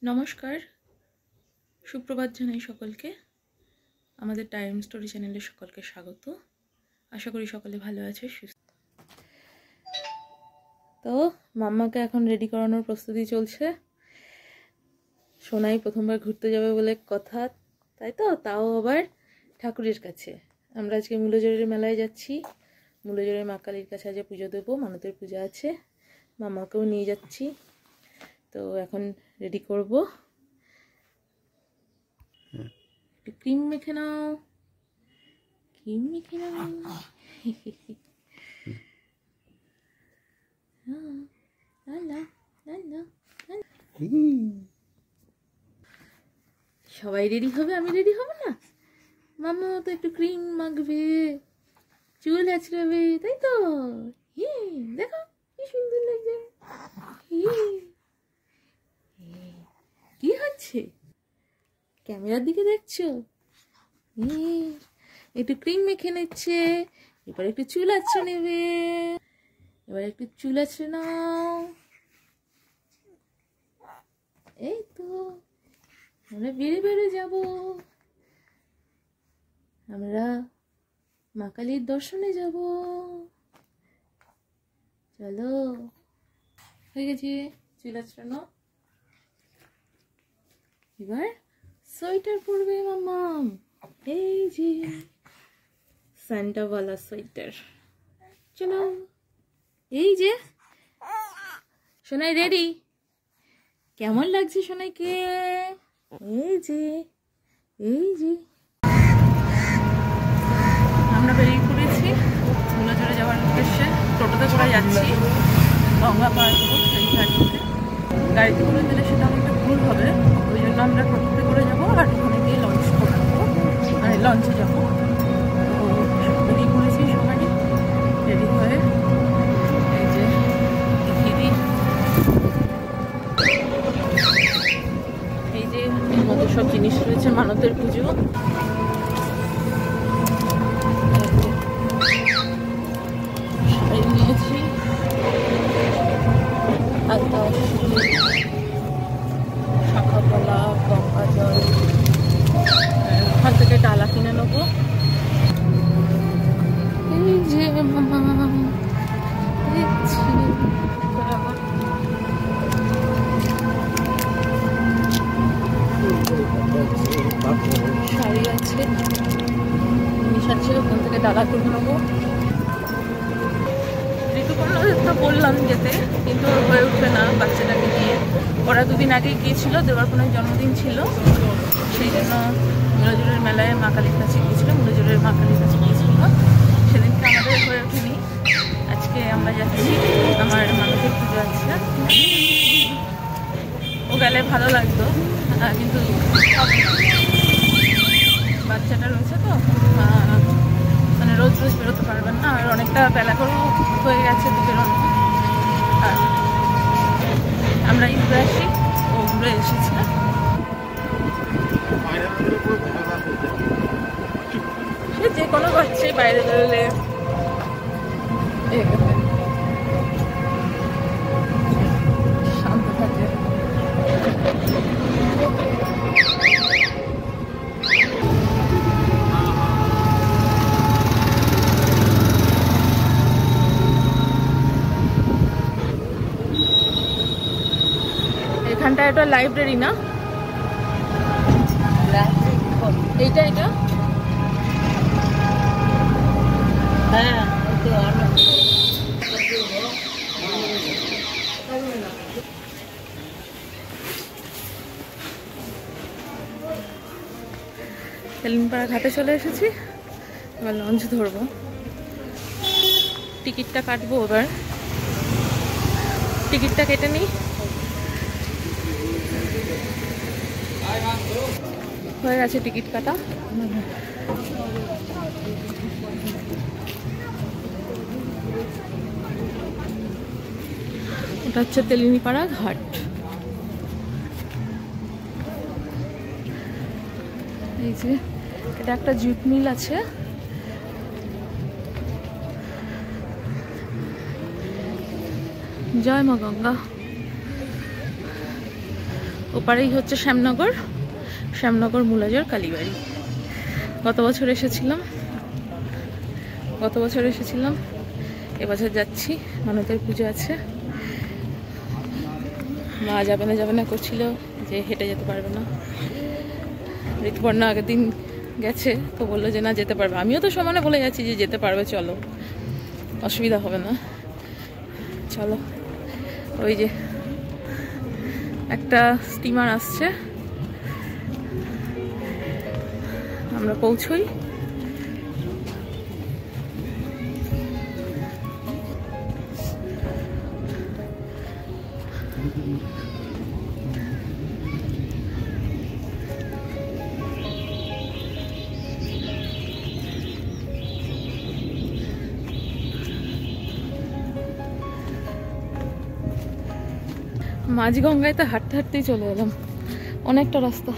নমস্কার, সুপ্রভাত জানাই সকলকে। আমাদের টাইম স্টোরি চ্যানেলে সকলকে স্বাগত। আশা করি সকলে ভালো আছে, সুস্থ। তো মাম্মাকে এখন রেডি করানোর প্রস্তুতি চলছে। সোনাই প্রথমবার ঘুরতে যাবে বলে কথা, তাই তো, তাও আবার ঠাকুরের কাছে। আমরা আজকে মূলজোরের মেলায় যাচ্ছি। মূলজোরের মা কালীর কাছে আজ পুজো দেবো, মানতের পূজা আছে। মাম্মাকেও নিয়ে যাচ্ছি। তো এখন রেডি করব। একটু ক্রিম মেখে নাও, ক্রিম মেখে নাও। সবাই রেডি হবে, আমি রেডি হব না? মাম্মা তো একটু ক্রিম মাখবে, চুল আঁচড়াবে, তাই তো? দেখো কি সুন্দর লাগছে। কি হচ্ছে? ক্যামেরার দিকে দেখছো? একটু ক্রিম মেখে নিচ্ছে, এবার একটু চুল আঁচড়ে নেবে। এবার একটু চুল আঁচড়ে নাও। এই তো আমরা বেড়ে বেড়ে যাব। আমরা মা কালীর দর্শনে যাব। চলো, হয়ে গেছে চুল আঁচড়ানো। এবার সোয়েটার পরবে মাম্মাম। এই যে স্যান্টাওয়ালা সোয়েটার। চলো, এই যে সোনাই রেডি। কেমন লাগছে সোনাইকে? এই যে আমরা বেরিয়ে পড়েছি মূলজোরে যাওয়ার উদ্দেশ্যে। টোটোতে করে যাচ্ছি, গঙ্গা পার হবো সেই ঘাট থেকে। গাড়িতে করে গেলে সেটা অনেকটা ভুল হবে, ওই জন্য আমরা টোটোতে করে যাবো। আর ওখানে গিয়ে লঞ্চ করে নেবো, মানে লঞ্চে যাবো। তো বেরিয়ে পড়েছি সবাই রেডি হয়ে। এই যে দেখিয়ে দিই, এই যে এর মধ্যে সব জিনিস রয়েছে মানতের পুজো। শাড়ি নিয়েছি, আলতা, শাখা পলা, গঙ্গা জল। ওখান থেকে ডালা কিনে নেবো। এই যে মামা দেখছি, শাড়ি আছে, জিনিস আছে, ওখান থেকে ডালা কিনে নেবো। ঋতুপর্ণদের তো বললাম যেতে, কিন্তু ওর হয়ে উঠবে না বাচ্চাটাকে নিয়ে। ওরা দুদিন আগেই গিয়েছিল, দেওয়ারকনের জন্মদিন ছিল, সেই জন্য মূলজোরের মেলায় মা কালীর কাছে গিয়েছিল, মূলজোরের মা কালীর কাছে গিয়েছিল। সেদিনকে আমাদের হয়ে ওঠেনি। আজকে আমরা যাচ্ছি, আমার মানতের পুজো আছে। ও গেলে ভালো লাগতো, কিন্তু বাচ্চাটা রয়েছে তো, মানে রোজ রোজ বেরোতে পারবেন না। আর অনেকটা বেলা করেও হয়ে গেছে তো বেরোনো। আর আমরা ঘুরে আসি, ও ঘুরে এসেছে। সে যে কোনো বাচ্চাই বাইরে বেরোলে শান্ত থাকে। এখানটা একটা লাইব্রেরি না? এইটা হ্যাঁ, হেলেনপাড়া ঘাটে চলে এসেছি। এবার লঞ্চ ধরবো, টিকিটটা কাটবো। এবার টিকিটটা কেটে নিই। হয়ে গেছে টিকিট কাটা। এটা হচ্ছে তেলিনীপাড়া ঘাট। এই যে এটা একটা জুট মিল আছে। জয় মা গঙ্গা। ওপারেই হচ্ছে শ্যামনগর মুলাজর কালীবাড়ি। গত বছর এসেছিলাম, এবছর যাচ্ছি। মানতের পুজো আছে। মা যাবে না করছিল, যে হেঁটে যেতে পারবে না। ঋতুপর্ণা আগের দিন গেছে, তো বললো যে না যেতে পারবে। আমিও তো সমানে বলে যাচ্ছি যে যেতে পারবে, চলো, অসুবিধা হবে না, চলো। ওই যে একটা স্টিমার আসছে, আমরা পৌঁছই। মাঝগঙ্গায় তো হাঁটতে হাঁটতেই চলে এলাম, অনেকটা রাস্তা।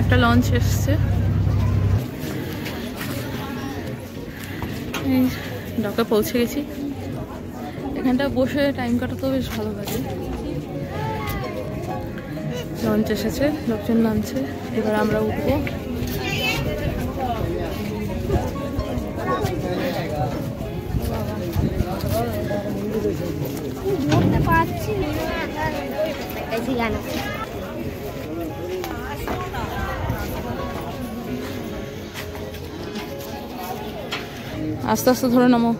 একটা লঞ্চ এসছে, ডকে পৌঁছে গেছি। এখানটা বসে টাইম কাটাতেও বেশ ভালো লাগে। লঞ্চ এসেছে, লোকজন নামছে, এবার আমরা উঠবো। আস্তে আস্তে ধরে নামো।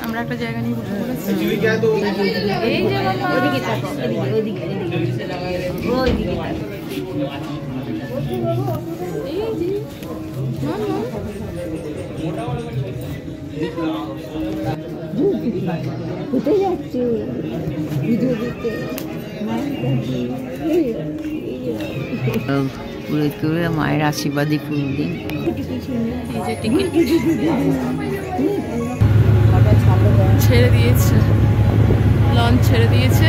আমরা একটা জায়গা নিয়ে বসে পড়েছি। এই যে কোথায় যাচ্ছে ভিডিও দিতে? মায়ের আশীর্বাদই কোনদিন। ছেড়ে দিয়েছে, লঞ্চ ছেড়ে দিয়েছে।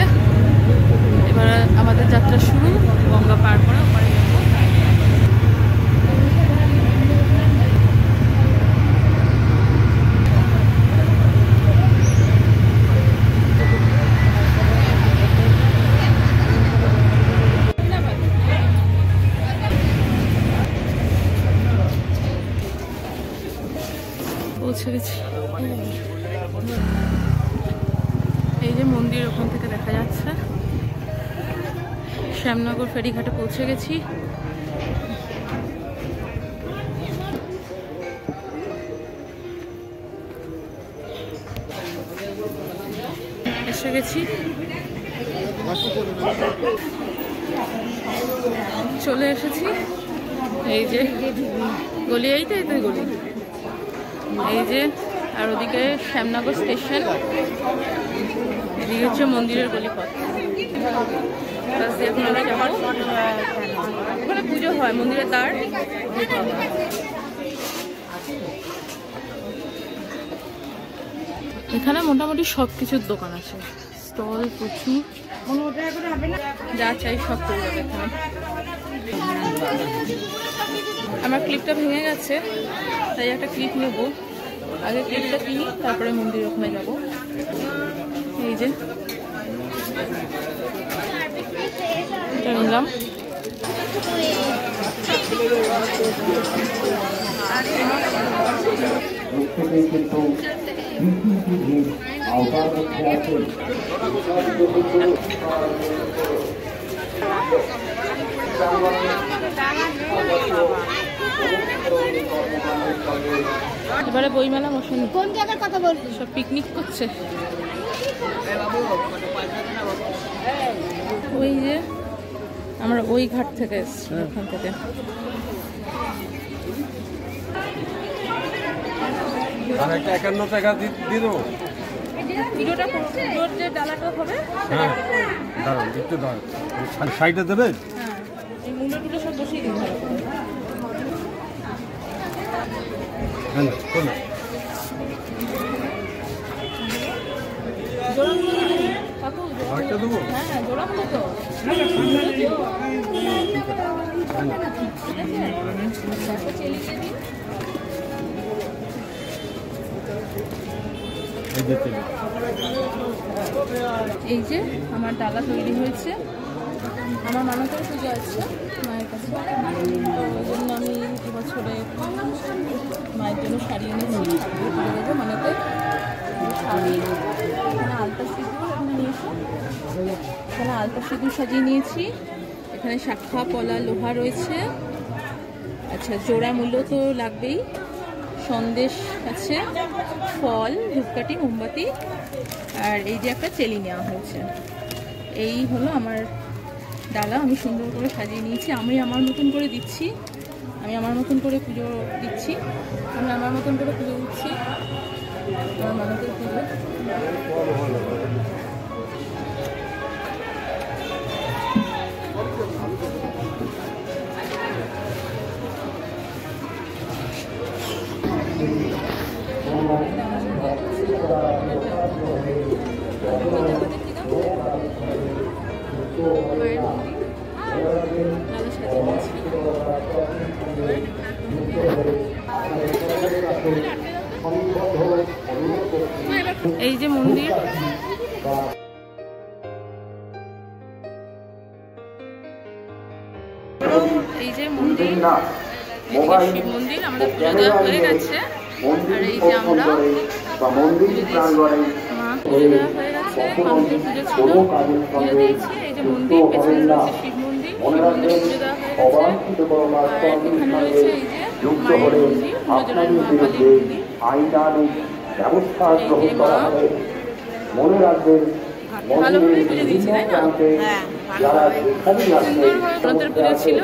এবার আমাদের যাত্রা শুরু, গঙ্গা পার করে ওপারে যাবো। পৌঁছে গেছি। এই যে মন্দির ওখান থেকে দেখা যাচ্ছে। শ্যামনগর ফেরিঘাটে পৌঁছে গেছি। এসে গেছি, চলে এসেছি। এই যে গলি, এইটাই তো গলি। এই যে, আর ওদিকে শ্যামনগর স্টেশন, এদিকে হচ্ছে মন্দিরের গলিপথ। ওখানে পুজো হয়, মন্দিরের দ্বার। এখানে মোটামুটি সব কিছুর দোকান আছে, স্টল প্রচুর, যা চাই সব পেয়ে যাবে এখানে। আমার ক্লিপটা ভেঙে গেছে, তাই একটা ক্লিপ নেবো। আগে ক্লিপটা কিনি, তারপরে মন্দিরের ওখানে যাবো। এই যে এটা নিলাম। এবারে বইমেলা মৌসুম। কোন জায়গার কথা বলছিস? সব পিকনিক করছে। ওই যে আমরা ওই ঘাট থেকে এসছি, ওখান থেকে। আর একটা 51 টাকা দিয়ে দেবো। ভিডিওটা পুরোর যে ডালাটা হবে, হ্যাঁ দাঁড়ান, একটু দাঁড়ান, সাইডে দেবেন। হ্যাঁ, এই মুন্ডগুলো সব বসিয়ে দিতে হবে। কত আরেকটা দেবো? হ্যাঁ জোড়া হলো তো এই যে আমার ডালা তৈরি হয়েছে। আমার মানতের পুজো আছে মায়ের কাছে, তো ওই জন্য আমি এবছরে মায়ের জন্য শাড়ি এনেছি। পুজো দেবো মানতে শাড়ি, এখানে আলতা সিঁদুর, এখানে নিয়েছি, এখানে আলতা সিঁদুর সাজিয়ে নিয়েছি। এখানে শাখা পলা লোহা রয়েছে। আচ্ছা জোড়া মূল্য তো লাগবেই। সন্দেশ আছে, ফল, ধূপকাঠি, মোমবাতি, আর এই যে একটা চেলি নেওয়া হয়েছে। এই হলো আমার ডালা, আমি সুন্দর করে সাজিয়ে নিয়েছি। আমি আমার মতন করে দিচ্ছি, আমি আমার মতন করে পুজো দিচ্ছি, আমি আমার মতন করে পুজো দিচ্ছি আমার মানতের পুজো। এই যে মন্দির, এই যে মন্দির, এদিকে শিব মন্দির। আমাদের পুজো দেওয়া হয়ে গেছে। আর এই যে আমরা পুজো দিয়েছি, মা পুজো দেওয়া হয়ে গেছে, মানতের পুজো ছিল, পুজো দিয়েছি। এই যে মন্দির, পেছনে রয়েছে শিব মন্দির, শিব মন্দিরে পুজো দেওয়া হয়ে গেছে। আর এখানে রয়েছে এই যে মায়ের মন্দির, নজরার মা কালীর মন্দির। ভালোভাবে পুজো দিচ্ছি তাই না? সুন্দরভাবে মানতের পুজো ছিল।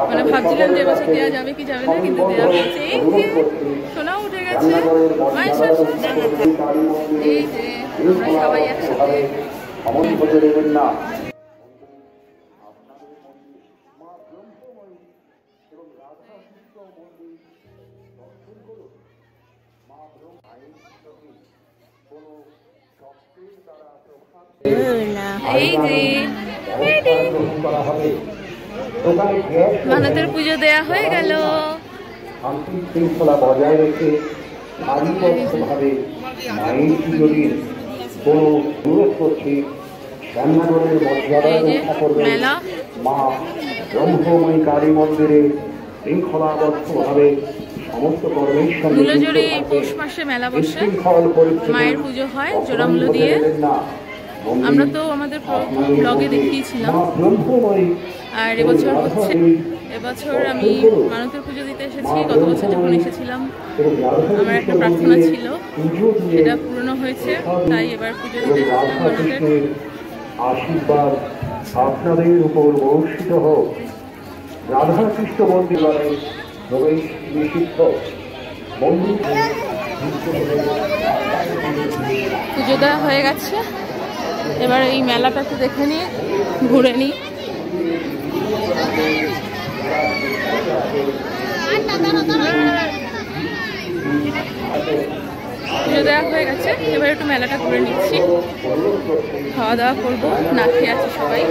মানে ভাবছিলাম যে এবছর দেওয়া যাবে কি যাবে না, কিন্তু দেওয়া হয়েছে। এই যে সোনাও উঠে গেছে। এই যে আমরা সবাই একসাথে। এই যে মানতের পুজো দেয়া হয়ে গেল। শান্তি শৃঙ্খলা বজায় রেখে শারীরিকভাবে মায়ের পুজোর কোনো দূরত্ব ঠিক রান্নাঘরের মর্যাদা রক্ষা করবেন। মা ব্রহ্মময়ী কালী মন্দিরে শৃঙ্খলাবদ্ধভাবে সমস্ত কর্মের সঙ্গে মূলজোড়ে পৌষ মাসে মেলা বসে, মায়ের পুজো হয় জোড়ামূল্য দিয়ে। আমরা তো আমাদের ব্লগে দেখিয়েছিলাম। আর এবছর হচ্ছে, এবছর আমি মানতের পুজো দিতে এসেছি। গত বছর যখন এসেছিলাম আমার একটা প্রার্থনা ছিল, সেটা পূর্ণ হয়েছে, তাই এবার পুজো দিতে এসেছিলাম মানতের। আশীর্বাদ আপনাদের উপর বর্ষিত হোক। রাধাকৃষ্ণ মন্দিরে প্রবেশ নিষিদ্ধ। পুজো দেওয়া হয়ে গেছে, এবার এই মেলাটা একটু দেখে নিয়ে ঘুরে নিই। পুজো দেওয়া হয়ে গেছে, এবার একটু মেলাটা ঘুরে নিচ্ছি। খাওয়া দাওয়া করবো, না খেয়ে আছি সবাই।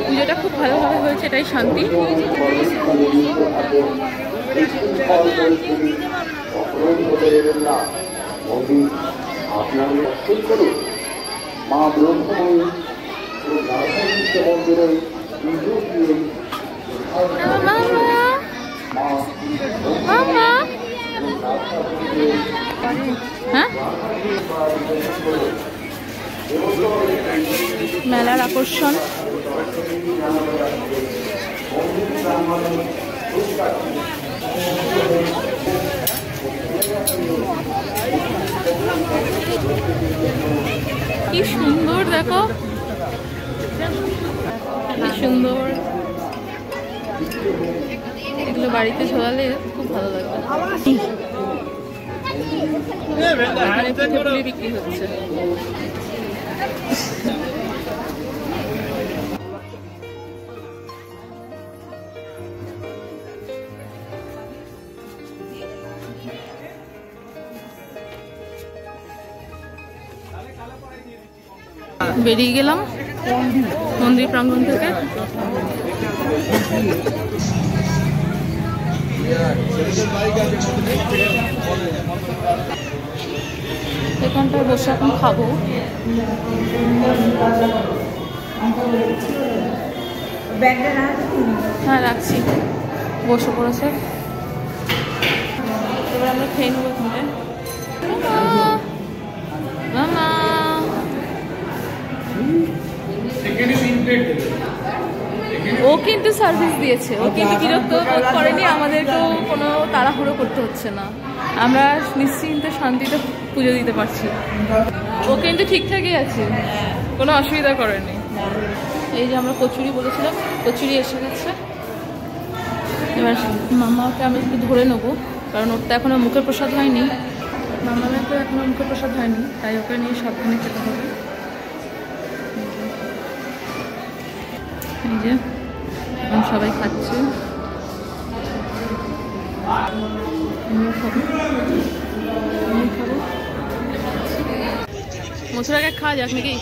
পুজোটা খুব ভালোভাবে হয়েছে, এটাই শান্তি। মা ব্রহ্মময়ী মন্দিরে মেলার আকর্ষণ। কি সুন্দর দেখো, কি সুন্দর। এগুলো বাড়িতে ঝোলালে খুব ভালো লাগবে। এখানে পিঠে বিক্রি হচ্ছে। বেরিয়ে গেলাম মন্দির প্রাঙ্গণ থেকে। এখানটায় বসে এখন খাবো। হ্যাঁ রাখছি, বসে পড়েছে। এবার আমরা খেয়ে নেবো এখানে। মামা ও কিন্তু সার্ভিস দিয়েছে, ও কিন্তু বিরক্ত বোধ করেনি, আমাদেরকেও কোনো তাড়াহুড়ো করতে হচ্ছে না, আমরা নিশ্চিন্তে শান্তিতে পুজো দিতে পারছি। ও কিন্তু ঠিকঠাকই আছে, কোনো অসুবিধা করেনি। এই যে আমরা কচুরি বলেছিলাম, কচুরি এসে গেছে। এবার মামাকে আমি একটু ধরে নেবো, কারণ ওর তো এখনও মুখের প্রসাদ হয়নি, মামার তো এখনও মুখের প্রসাদ হয়নি, তাই ওকে নিয়ে সাবধানে খেতে হবে। এই যে এখন সবাই খাচ্ছে, মথুরাকে খাওয়া যাক নাকি?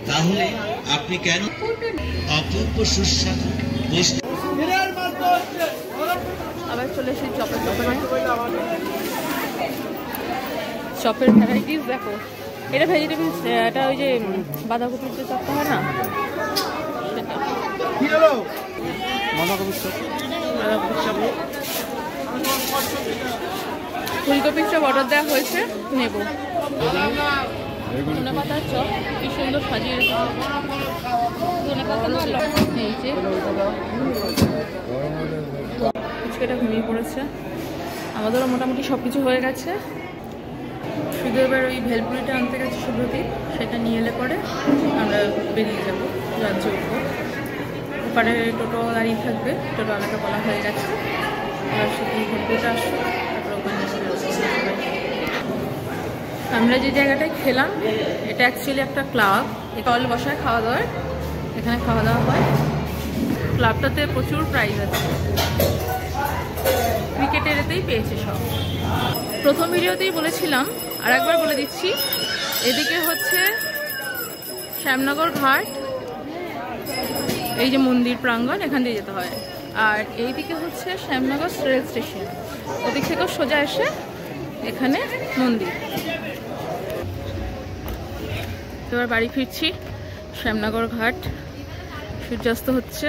তাহলে আপনি কেন অপূর্ব সুস্বাদু আবার চলে এসেছি চপের দোকানে। চপের ভ্যারাইটিস দেখো, এটা ভেজিটেবল, এটা ওই যে বাঁধাকপির যে চপটা হয় না সেটা। ফুলকপির চপ অর্ডার দেওয়া হয়েছে, নেব। ধনে পাতার চপ কি সুন্দর সাজিয়ে রেখেছে, এই যে ফুচকাটা ঘুমিয়ে পড়েছে। আমাদেরও মোটামুটি সব কিছু হয়ে গেছে, শুধু এবার ওই ভেলপুরিটা আনতে গেছে শুভ্রতি, সেটা নিয়ে এলে পরে আমরা বেরিয়ে যাবো রাজ্য উঠবো। ওপারে টোটো দাঁড়িয়ে থাকবে, টোটো আমাকে বলা হয়ে গেছে, এবার শুধু ভেলপুরিটা আসবো, তারপরে ওখানে আমরা যে জায়গাটায় খেলাম এটা অ্যাকচুয়ালি একটা ক্লাব, স্টল বসায় খাওয়া দাওয়ার, এখানে খাওয়া দাওয়া হয়। ক্লাবটাতে প্রচুর প্রাইজ আছে, ক্রিকেটের এতেই পেয়েছে সব। প্রথম ভিডিওতেই বলেছিলাম, আর একবার বলে দিচ্ছি, এদিকে হচ্ছে শ্যামনগর ঘাট, এই যে মন্দির প্রাঙ্গণ, এখান দিয়ে যেতে হয়। আর এইদিকে হচ্ছে শ্যামনগর রেল স্টেশন, ওদিক থেকেও সোজা এসে এখানে মন্দির। এবার বাড়ি ফিরছি, শ্যামনগর ঘাট, সূর্যাস্ত হচ্ছে।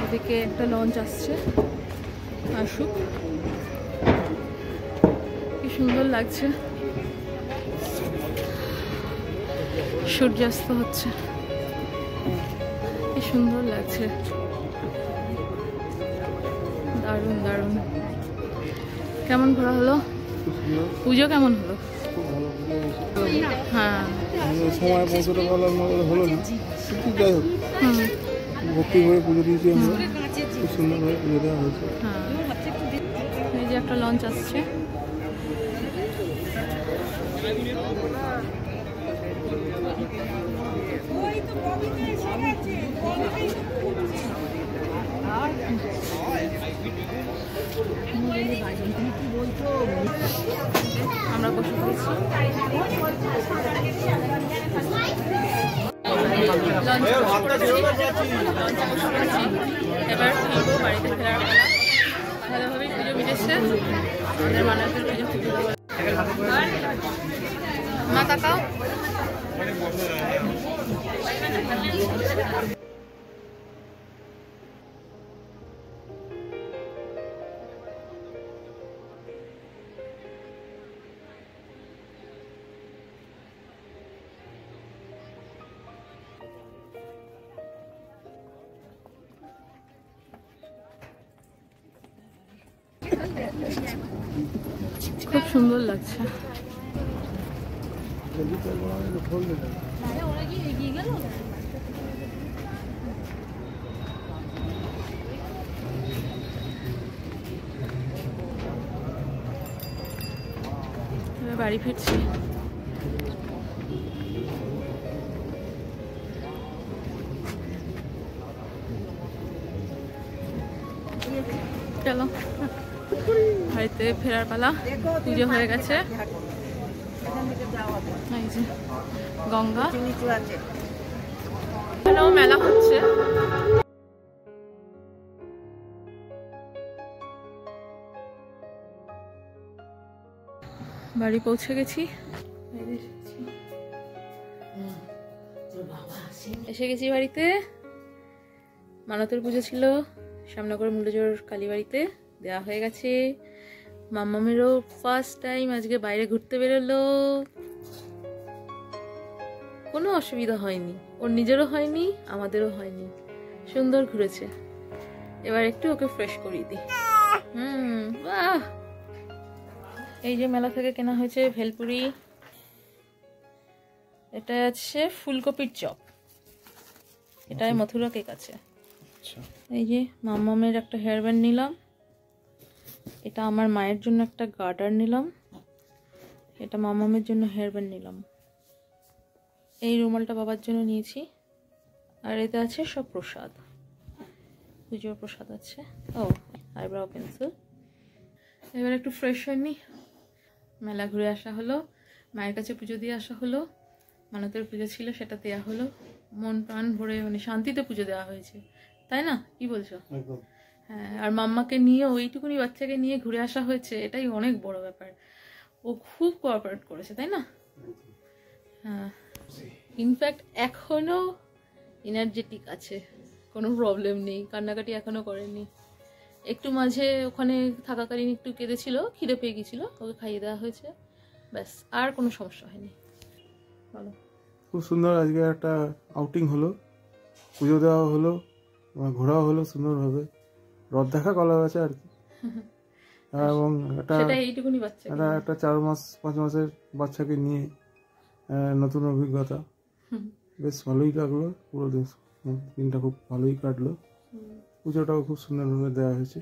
এদিকে একটা লঞ্চ আসছে, আসুক, কি সুন্দর লাগছে, সূর্যাস্ত হচ্ছে, কি সুন্দর লাগছে, দারুণ দারুণ। কেমন ঘোরা হলো? পুজো কেমন হলো? হ্যাঁ সময় পৌঁছতে পারলাম না, হলো না, কিন্তু যাই হোক ভক্তি করে পুজো দিয়েছি আমরা, খুব সুন্দরভাবে পুজো দেওয়া হয়েছে। হ্যাঁ, এই যে একটা লঞ্চ আসছে। আমরা বসে পড়েছি, এবার ফিরবো বাড়িতে, ফেরার বেলা ভালোভাবেই পুজো মিটেছে আমাদের মানুষের পুজো। মা তাকাও, খুব সুন্দর লাগছে। বাড়ি ফিরছি। চলো। বাড়িতে ফেরার পালা। পুজো হয়ে গেছে, এই যে গঙ্গা, মেলা হচ্ছে। বাড়ি পৌঁছে গেছি, এসে গেছি বাড়িতে। মানতের পুজো ছিল শ্যামনগর মূল্যজোর কালীবাড়িতে, দেওয়া হয়ে গেছে। মাম্মামেরও ফার্স্ট টাইম আজকে বাইরে ঘুরতে বেরোলো, কোনো অসুবিধা হয়নি, ওর নিজেরও হয়নি আমাদেরও হয়নি, সুন্দর ঘুরেছে। এবার একটু ওকে ফ্রেশ করিয়ে দিই। বাহ, এই যে মেলা থেকে কেনা হয়েছে ভেলপুরি, এটা আছে ফুলকপির চপ, এটাই মথুরা কেক আছে। এই যে মাম্মামের একটা হেয়ার ব্যান্ড নিলাম, এটা আমার মায়ের জন্য একটা গার্ডার নিলাম, এটা মাম্মামের জন্য হেয়ার ব্যান্ড নিলাম, এই রুমালটা বাবার জন্য নিয়েছি। আর এতে আছে সব প্রসাদ, পুজোর প্রসাদ আছে। ও আইব্রাও পেন্সিল। এবার একটু ফ্রেশ হয়নি, মেলা ঘুরে আসা হলো, মায়ের কাছে পুজো দিয়ে আসা হলো, মানতের পুজো ছিল সেটা দেওয়া হলো, মন প্রাণ ভরে মানে শান্তিতে পুজো দেওয়া হয়েছে, তাই না? কি বলছো? হ্যাঁ, আর মাম্মাকে নিয়ে, ওইটুকুনি বাচ্চাকে নিয়ে ঘুরে আসা হয়েছে, এটাই অনেক বড় ব্যাপার। ও খুব কোঅপারেট করেছে, তাই না? হ্যাঁ, ইনফ্যাক্ট এখনো এনার্জেটিক আছে, কোনো প্রবলেম নেই, কান্নাকাটি এখনো করেনি। একটু মাঝে ওখানে থাকাকালীন একটু কেঁদেছিল, খিদে পেয়ে গেছিল, ওকে খাইয়ে দেওয়া হয়েছে, ব্যাস, আর কোনো সমস্যা হয়নি। বলো। খুব সুন্দর আজকে একটা আউটিং হলো, পুজো দেওয়া হলো, ঘোরাও হলো সুন্দরভাবে, রথ দেখা কলা গেছে আর কি। এবং এইটুকুনি বাচ্চা, একটা 4-5 মাসের বাচ্চাকে নিয়ে নতুন অভিজ্ঞতা, বেশ ভালোই লাগলো। পুরো দিনটা খুব ভালোই কাটলো, পুজোটাও খুব সুন্দরভাবে দেওয়া হয়েছে।